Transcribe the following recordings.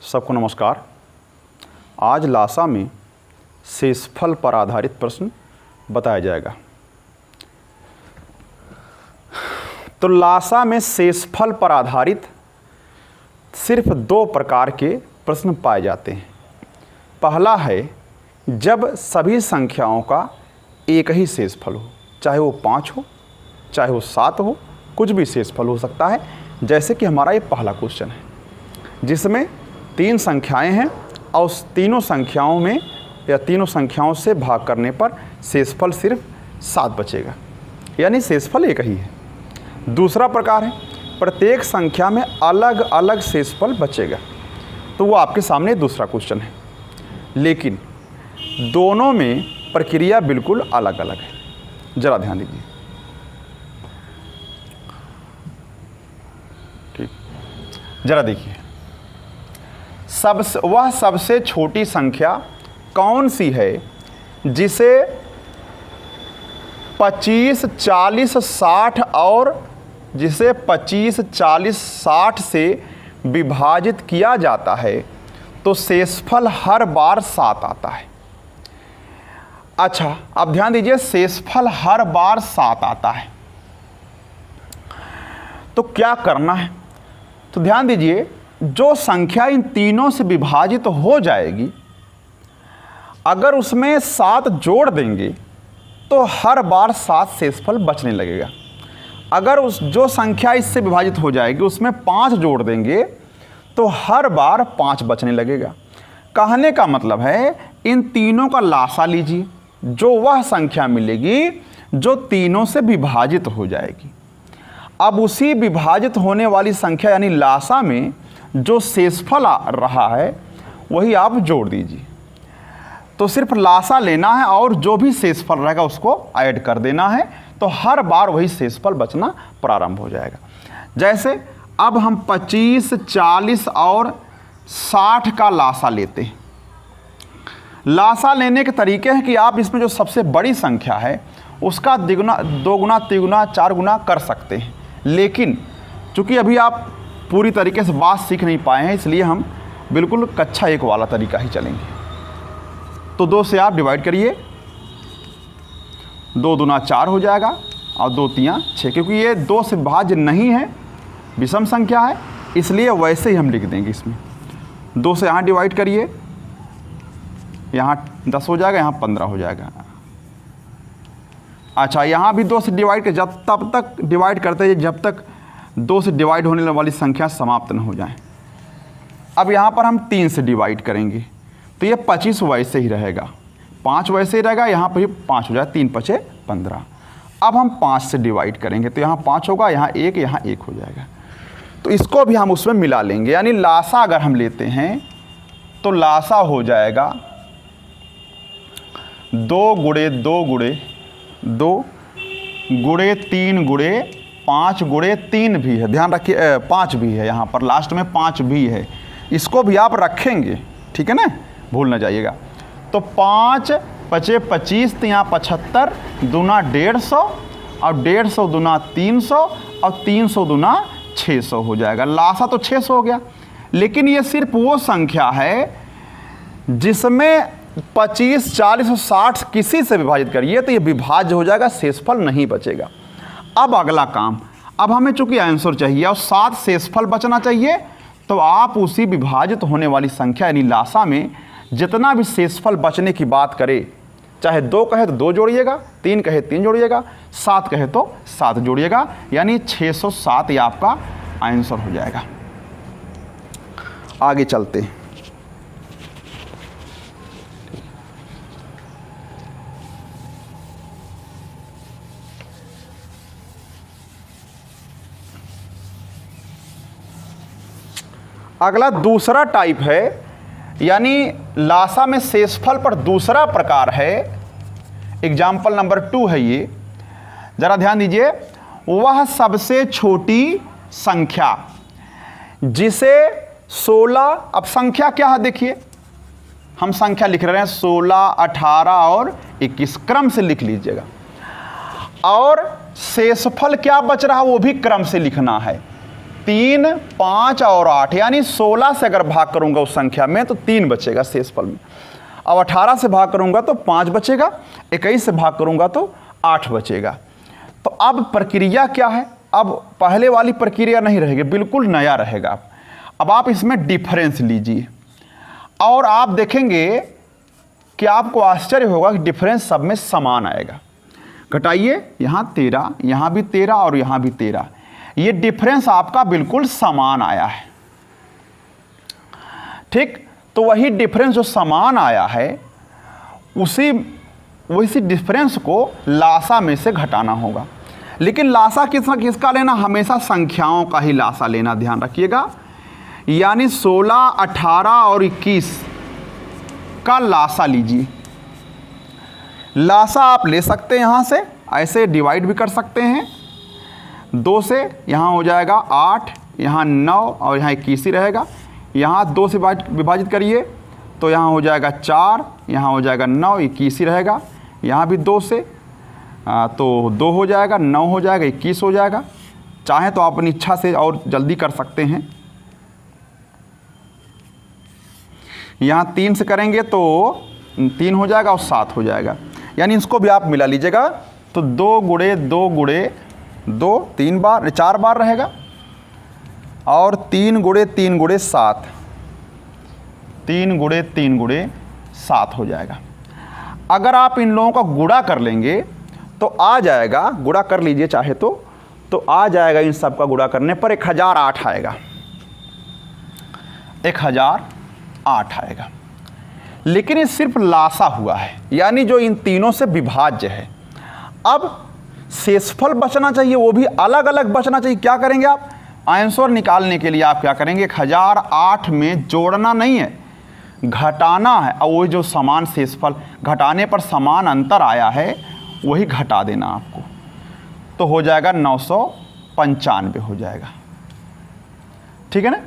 सबको नमस्कार। आज लासा में शेषफल पर आधारित प्रश्न बताया जाएगा। तो लासा में शेषफल पर आधारित सिर्फ दो प्रकार के प्रश्न पाए जाते हैं। पहला है जब सभी संख्याओं का एक ही शेषफल हो, चाहे वो 5 हो, चाहे वो 7 हो, कुछ भी शेषफल हो सकता है। जैसे कि हमारा ये पहला क्वेश्चन है जिसमें 3 संख्याएं हैं और उस तीनों संख्याओं में या तीनों संख्याओं से भाग करने पर शेषफल सिर्फ 7 बचेगा, यानी शेषफल एक ही है। दूसरा प्रकार है प्रत्येक संख्या में अलग अलग शेषफल बचेगा, तो वो आपके सामने दूसरा क्वेश्चन है, लेकिन दोनों में प्रक्रिया बिल्कुल अलग अलग है। ज़रा ध्यान दीजिए। ठीक, ज़रा देखिए, वह सबसे छोटी संख्या कौन सी है जिसे 25, 40, 60 और जिसे 25, 40, 60 से विभाजित किया जाता है तो शेषफल हर बार 7 आता है। अच्छा, अब ध्यान दीजिए, शेषफल हर बार 7 आता है तो क्या करना है? तो ध्यान दीजिए, जो संख्या इन तीनों से विभाजित हो जाएगी, अगर उसमें 7 जोड़ देंगे तो हर बार 7 शेषफल बचने लगेगा। अगर उस जो संख्या इससे विभाजित हो जाएगी उसमें 5 जोड़ देंगे तो हर बार 5 बचने लगेगा। कहने का मतलब है इन तीनों का लासा लीजिए, जो वह संख्या मिलेगी जो तीनों से विभाजित हो जाएगी। अब उसी विभाजित होने वाली संख्या यानी लासा में जो शेषफल आ रहा है वही आप जोड़ दीजिए। तो सिर्फ लासा लेना है और जो भी शेषफल रहेगा उसको ऐड कर देना है, तो हर बार वही शेषफल बचना प्रारंभ हो जाएगा। जैसे अब हम 25, 40 और 60 का लासा लेते हैं। लासा लेने के तरीके हैं कि आप इसमें जो सबसे बड़ी संख्या है उसका द्विगुना, 2 गुना, 3 गुना, 4 गुना कर सकते हैं, लेकिन चूँकि अभी आप पूरी तरीके से बात सीख नहीं पाए हैं, इसलिए हम बिल्कुल कक्षा 1 वाला तरीका ही चलेंगे। तो 2 से आप डिवाइड करिए, 2 दूना 4 हो जाएगा और 2 तियाँ 6, क्योंकि ये 2 से भाज्य नहीं है, विषम संख्या है, इसलिए वैसे ही हम लिख देंगे इसमें। 2 से यहाँ डिवाइड करिए, यहाँ 10 हो जाएगा, यहाँ 15 हो जाएगा। अच्छा, यहाँ भी 2 से डिवाइड कर, तब तक डिवाइड करते हैं जब तक 2 से डिवाइड होने वाली संख्या समाप्त न हो जाए। अब यहाँ पर हम 3 से डिवाइड करेंगे तो ये 25 वैसे ही रहेगा, 5 वैसे ही रहेगा, यहाँ पर भी 5 हो जाए, 3 5 15। अब हम 5 से डिवाइड करेंगे तो यहाँ 5 होगा, यहाँ 1 हो जाएगा। तो इसको भी हम उसमें मिला लेंगे, यानी लासा अगर हम लेते हैं तो लासा हो जाएगा 2 गुणे 2 गुणे 2 गुणे 3 गुणे 5 गुणे 3 भी है, ध्यान रखिए 5 भी है, यहाँ पर लास्ट में 5 भी है, इसको भी आप रखेंगे, ठीक है ना, भूल ना जाइएगा। तो 5 5 25, तो यहाँ 75 दूना 150 और 150 दूना 300 और 300 दूना 600 हो जाएगा। लासा तो 600 हो गया, लेकिन ये सिर्फ वो संख्या है जिसमें 25, 40 और 60 किसी से विभाजित करिए तो ये विभाज्य हो जाएगा, शेषफल नहीं बचेगा। अब अगला काम, अब हमें चूंकि आंसर चाहिए और 7 शेषफल बचना चाहिए, तो आप उसी विभाजित होने वाली संख्या यानी लासा में जितना भी शेषफल बचने की बात करें, चाहे 2 कहे तो 2 जोड़िएगा, 3 कहे 3 जोड़िएगा, 7 कहे तो 7 जोड़िएगा, यानी 607 ये आपका आंसर हो जाएगा। आगे चलते हैं। अगला दूसरा टाइप है, यानी लासा में शेषफल पर दूसरा प्रकार है। एग्जाम्पल नंबर 2 है ये, जरा ध्यान दीजिए। वह सबसे छोटी संख्या जिसे 16, अब संख्या क्या है देखिए, हम संख्या लिख रहे हैं 16, 18 और 21, क्रम से लिख लीजिएगा, और शेषफल क्या बच रहा है वो भी क्रम से लिखना है। 3, 5 और 8, यानी 16 से अगर भाग करूंगा उस संख्या में तो 3 बचेगा शेषफल में। अब 18 से भाग करूंगा तो 5 बचेगा, 21 से भाग करूंगा तो 8 बचेगा। तो अब प्रक्रिया क्या है? अब पहले वाली प्रक्रिया नहीं रहेगी, बिल्कुल नया रहेगा। अब आप इसमें डिफरेंस लीजिए और आप देखेंगे कि आपको आश्चर्य होगा कि डिफरेंस सब में समान आएगा। घटाइए, यहाँ 13, यहाँ भी 13 और यहाँ भी 13, ये डिफरेंस आपका बिल्कुल समान आया है। ठीक, तो वही डिफरेंस जो समान आया है उसी डिफरेंस को लासा में से घटाना होगा। लेकिन लासा किसका लेना? हमेशा संख्याओं का ही लासा लेना, ध्यान रखिएगा। यानी 16, 18 और 21 का लासा लीजिए। लासा आप ले सकते हैं यहाँ से, ऐसे डिवाइड भी कर सकते हैं 2 से, यहाँ हो जाएगा 8, यहाँ 9 और यहाँ 21 ही रहेगा। यहाँ 2 से विभाजित करिए तो यहाँ हो जाएगा 4, यहाँ हो जाएगा 9, 21 ही रहेगा। यहाँ भी 2 से तो 2 हो जाएगा, 9 हो जाएगा, 21 हो जाएगा। चाहे तो आप अपनी इच्छा से और जल्दी कर सकते हैं। यहाँ 3 से करेंगे तो 3 हो जाएगा और 7 हो जाएगा। यानी इसको भी आप मिला लीजिएगा तो 2 गुणे 2 गुणे 2 3 बार 4 बार रहेगा और 3 गुणे 3 गुणे 7, 3 गुणे 3 गुणे 7 हो जाएगा। अगर आप इन लोगों का गुणा कर लेंगे तो आ जाएगा, गुणा कर लीजिए चाहे तो आ जाएगा, इन सब का गुणा करने पर 1008 आएगा, 1008 आएगा। लेकिन ये सिर्फ लासा हुआ है, यानी जो इन तीनों से विभाज्य है। अब शेषफल बचना चाहिए, वो भी अलग अलग बचना चाहिए। क्या करेंगे आप? आंसर निकालने के लिए आप क्या करेंगे? 1008 में जोड़ना नहीं है, घटाना है। और वो जो समान शेषफल घटाने पर समान अंतर आया है वही घटा देना आपको, तो हो जाएगा 995 हो जाएगा। ठीक है ना?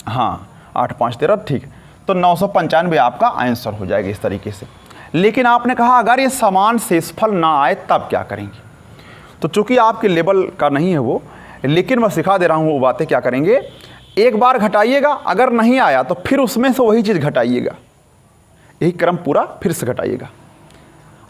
हाँ, 8 5 13, ठीक। तो 995 आपका आंसर हो जाएगा इस तरीके से। लेकिन आपने कहा अगर ये समान शेषफल ना आए तब क्या करेंगे? तो चूंकि आपके लेवल का नहीं है वो, लेकिन मैं सिखा दे रहा हूँ वो बातें। क्या करेंगे? एक बार घटाइएगा, अगर नहीं आया तो फिर उसमें से वही चीज़ घटाइएगा, यही क्रम पूरा फिर से घटाइएगा।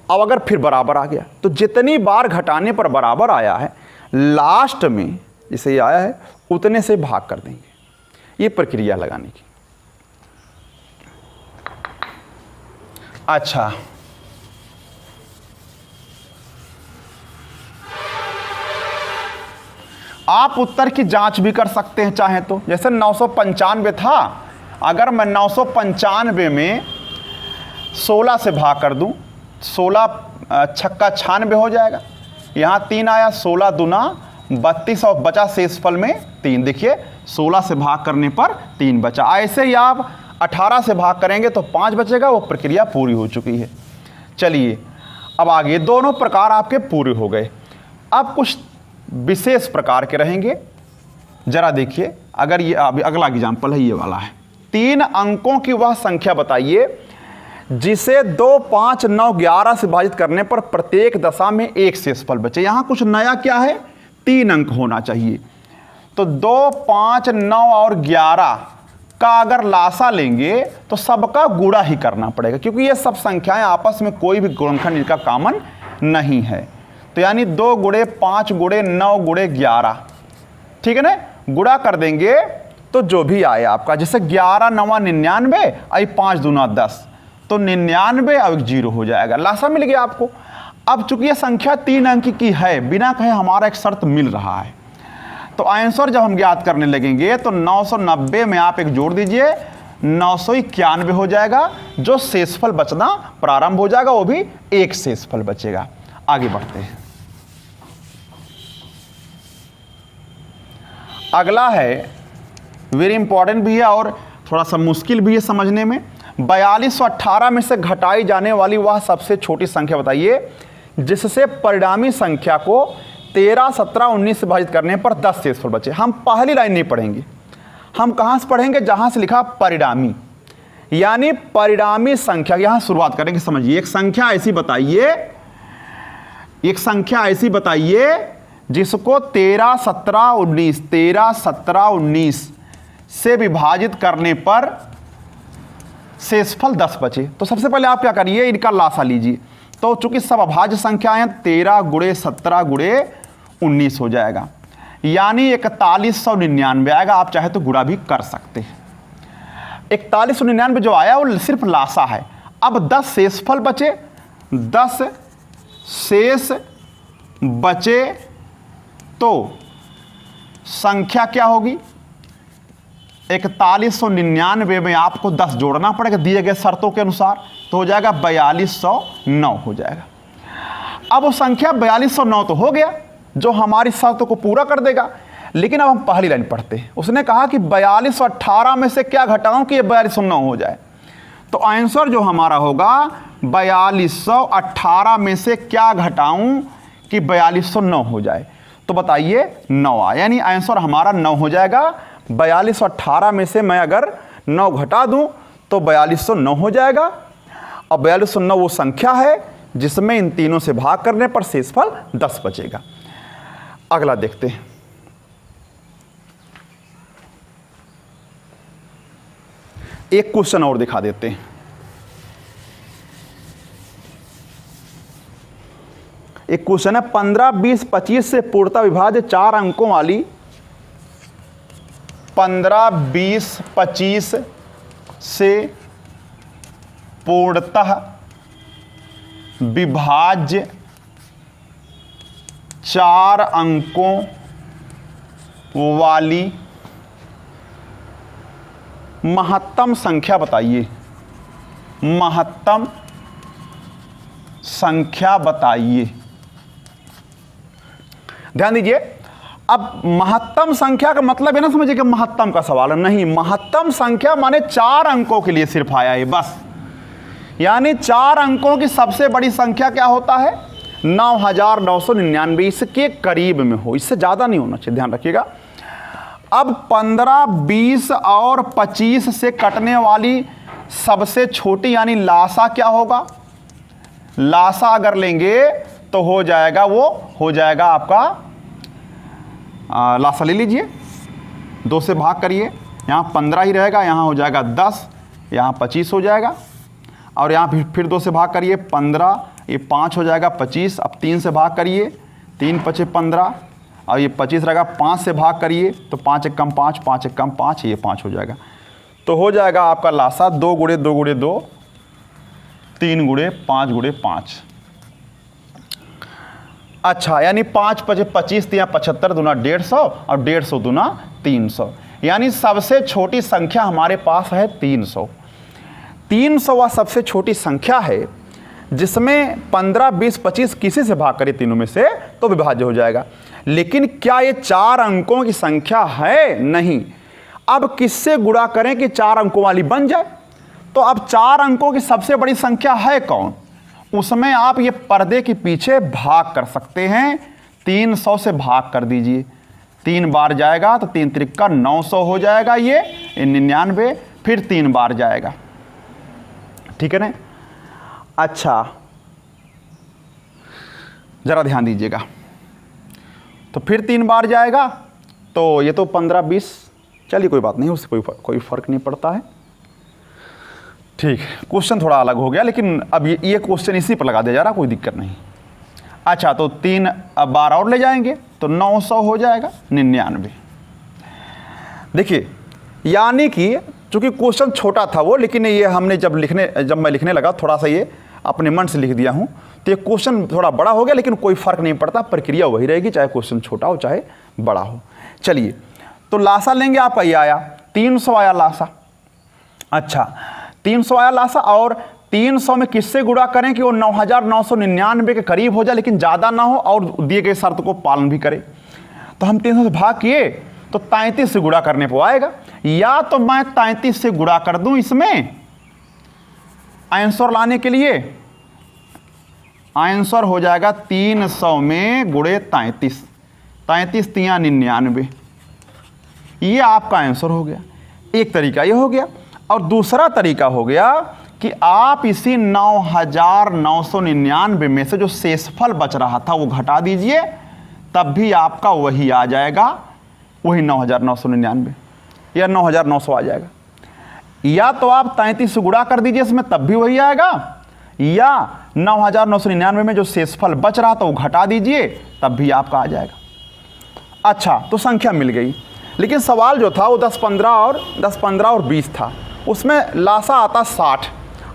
अब अगर फिर बराबर आ गया तो जितनी बार घटाने पर बराबर आया है, लास्ट में जिसे ये आया है उतने से भाग कर देंगे। ये प्रक्रिया लगाने की। अच्छा, आप उत्तर की जांच भी कर सकते हैं चाहे तो। जैसे 995 था, अगर मैं 995 में 16 से भाग कर दूं, 16 छक्का 96 हो जाएगा। यहाँ 3 आया, 16 दूना 32 और बचा शेषफल में 3। देखिए 16 से भाग करने पर 3 बचा। ऐसे ही आप 18 से भाग करेंगे तो 5 बचेगा, वो प्रक्रिया पूरी हो चुकी है। चलिए अब आगे दोनों प्रकार आपके पूरे हो गए। अब कुछ विशेष प्रकार के रहेंगे, जरा देखिए। अगर ये अभी अगला एग्जाम्पल है, ये वाला है। 3 अंकों की वह संख्या बताइए जिसे 2, 5, 9, 11 से विभाजित करने पर प्रत्येक दशा में 1 शेषफल बचे। यहाँ कुछ नया क्या है? 3 अंक होना चाहिए। तो 2, 5, 9 और 11 का अगर लासा लेंगे तो सबका गुणा ही करना पड़ेगा, क्योंकि ये सब संख्याएं आपस में कोई भी गुणनखंड इनका कॉमन नहीं है। तो यानी 2 गुणे 5 गुणे 9 गुणे 11, ठीक है ना? गुणा कर देंगे तो जो भी आए आपका, जैसे 11 9 99 और 5 दूना 10, तो 99 और 0 हो जाएगा, लासा मिल गया आपको। अब चूंकि यह संख्या 3 अंक की है, बिना कहे हमारा एक शर्त मिल रहा है, तो आंसर जब हम ज्ञात करने लगेंगे तो 990 में आप एक जोड़ दीजिए, 991 हो जाएगा। जो शेषफल बचना प्रारंभ हो जाएगा वो भी 1 शेषफल बचेगा। आगे बढ़ते हैं। अगला है, वेरी इंपॉर्टेंट भी है और थोड़ा सा मुश्किल भी है समझने में। 42 और 18 में से घटाई जाने वाली वह सबसे छोटी संख्या बताइए जिससे परिणामी संख्या को 13, 17, 19 से विभाजित करने पर 10 शेषफल बचे। हम पहली लाइन नहीं पढ़ेंगे, हम कहाँ से पढ़ेंगे? जहाँ से लिखा परिणामी, यानी परिणामी संख्या। यहाँ शुरुआत करेंगे। समझिए, एक संख्या ऐसी बताइए जिसको 13, 17, 19 से विभाजित करने पर शेषफल 10 बचे। तो सबसे पहले आप क्या करिए, इनका लासा लीजिए। तो चूंकि सब अभाज्य संख्याएं हैं, 13 × 17 × 19 हो जाएगा, यानी 4199 आएगा। आप चाहे तो गुणा भी कर सकते हैं। 4199 जो आया वो सिर्फ लासा है। अब 10 शेषफल बचे, 10 शेष बचे तो संख्या क्या होगी, 4199 में आपको 10 जोड़ना पड़ेगा दिए गए शर्तों के अनुसार, तो हो जाएगा 4209 हो जाएगा। अब वो संख्या 4209 तो हो गया जो हमारी शर्तों को पूरा कर देगा। लेकिन अब हम पहली लाइन पढ़ते हैं। उसने कहा कि 4218 में से क्या घटाऊं कि ये 4209 हो जाए। तो आंसर जो हमारा होगा 4218 में से क्या घटाऊं कि 4209 हो जाए। तो बताइए 9 आया, यानी आंसर हमारा 9 हो जाएगा। 4218 में से मैं अगर 9 घटा दूं तो 4209 हो जाएगा। और 4209 वो संख्या है जिसमें इन तीनों से भाग करने पर शेषफल 10 बचेगा। अगला देखते हैं। एक क्वेश्चन और दिखा देते हैं। एक क्वेश्चन है 15, 20, 25 से पूर्णतः विभाज्य 4 अंकों वाली 15, 20, 25 से पूर्णतः विभाज्य 4 अंकों वाली महत्तम संख्या बताइए। महत्तम संख्या बताइए। ध्यान दीजिए, अब महत्तम संख्या का मतलब है ना, समझिए कि महत्तम का सवाल है, नहीं, महत्तम संख्या माने 4 अंकों के लिए सिर्फ आया है बस। यानी 4 अंकों की सबसे बड़ी संख्या क्या होता है, 9999, इसके करीब में हो, इससे ज्यादा नहीं होना चाहिए, ध्यान रखिएगा। अब 15, 20 और 25 से कटने वाली सबसे छोटी यानी लासा क्या होगा, लासा अगर लेंगे तो हो जाएगा, वो हो जाएगा आपका लासा ले लीजिए, 2 से भाग करिए, यहाँ 15 ही रहेगा, यहाँ हो जाएगा 10, यहाँ 25 हो जाएगा, और यहाँ फिर 2 से भाग करिए 15, ये 5 हो जाएगा 25। अब 3 से भाग करिए, 3 × 5 = 15, और ये 25 रहेगा, 5 से भाग करिए तो 5 × 1 = 5, 5 × 1 = 5, ये 5 हो जाएगा। तो हो जाएगा आपका लासा 2 × 2 × 2, 3 × 5 × 5। अच्छा, यानी 5 × 5 = 25, 3 × 75, दूना 150, और 150 दूना 300, यानी सबसे छोटी संख्या हमारे पास है 300। 300 सबसे छोटी संख्या है जिसमें 15, 20, 25 किसी से भाग करिए तीनों में से तो विभाज्य हो जाएगा। लेकिन क्या ये 4 अंकों की संख्या है, नहीं। अब किससे गुणा करें कि 4 अंकों वाली बन जाए। तो अब 4 अंकों की सबसे बड़ी संख्या है कौन, उसमें आप ये पर्दे के पीछे भाग कर सकते हैं। 300 से भाग कर दीजिए, 3 बार जाएगा तो 3 × 3 = 900 हो जाएगा, ये 99, फिर 3 बार जाएगा, ठीक है ना। अच्छा, जरा ध्यान दीजिएगा, तो फिर 3 बार जाएगा, तो ये तो 15, 20, चलिए कोई बात नहीं, उससे कोई फर्क नहीं पड़ता है, ठीक। क्वेश्चन थोड़ा अलग हो गया, लेकिन अब ये क्वेश्चन इसी पर लगा दिया जा रहा, कोई दिक्कत नहीं। अच्छा, तो 3 बार और ले जाएंगे तो 900 हो जाएगा 99। देखिए, यानी कि चूंकि क्वेश्चन छोटा था वो, लेकिन ये हमने जब मैं लिखने लगा थोड़ा सा ये अपने मन से लिख दिया हूँ, तो ये क्वेश्चन थोड़ा बड़ा हो गया, लेकिन कोई फर्क नहीं पड़ता, प्रक्रिया वही रहेगी, चाहे क्वेश्चन छोटा हो चाहे बड़ा हो। चलिए, तो लासा लेंगे, आपका ये आया 300 आया लासा। अच्छा, 300 आया लासा, और 300 में किससे गुणा करें कि वो 9999 के करीब हो जाए, लेकिन ज़्यादा ना हो और दिए गए शर्त को पालन भी करे। तो हम 300 से भाग किए तो 33 से गुणा करने को आएगा, या तो मैं 33 से गुणा कर दूं इसमें आंसर लाने के लिए, आंसर हो जाएगा 300 में गुणे 33, 33 × 3 = 99, ये आपका आंसर हो गया। एक तरीका ये हो गया, और दूसरा तरीका हो गया कि आप इसी 9999 में से जो शेषफल बच रहा था वो घटा दीजिए, तब भी आपका वही आ जाएगा, वही 9,999 या 9,900 आ जाएगा। या तो आप 33 से गुणा कर दीजिए इसमें, तब भी वही आएगा, या 9,999 में जो शेषफल बच रहा था वो घटा दीजिए, तब भी आपका आ जाएगा। अच्छा, तो संख्या मिल गई, लेकिन सवाल जो था वो 10, 15 और 20 था। उसमें लासा आता 60,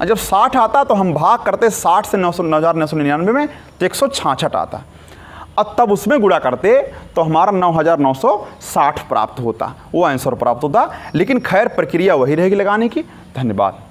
और जब 60 आता तो हम भाग करते 60 से 9,999 में, तो 166 आता, और तब उसमें गुणा करते तो हमारा 9,960 प्राप्त होता, वो आंसर प्राप्त होता। लेकिन खैर प्रक्रिया वही रहेगी लगाने की। धन्यवाद।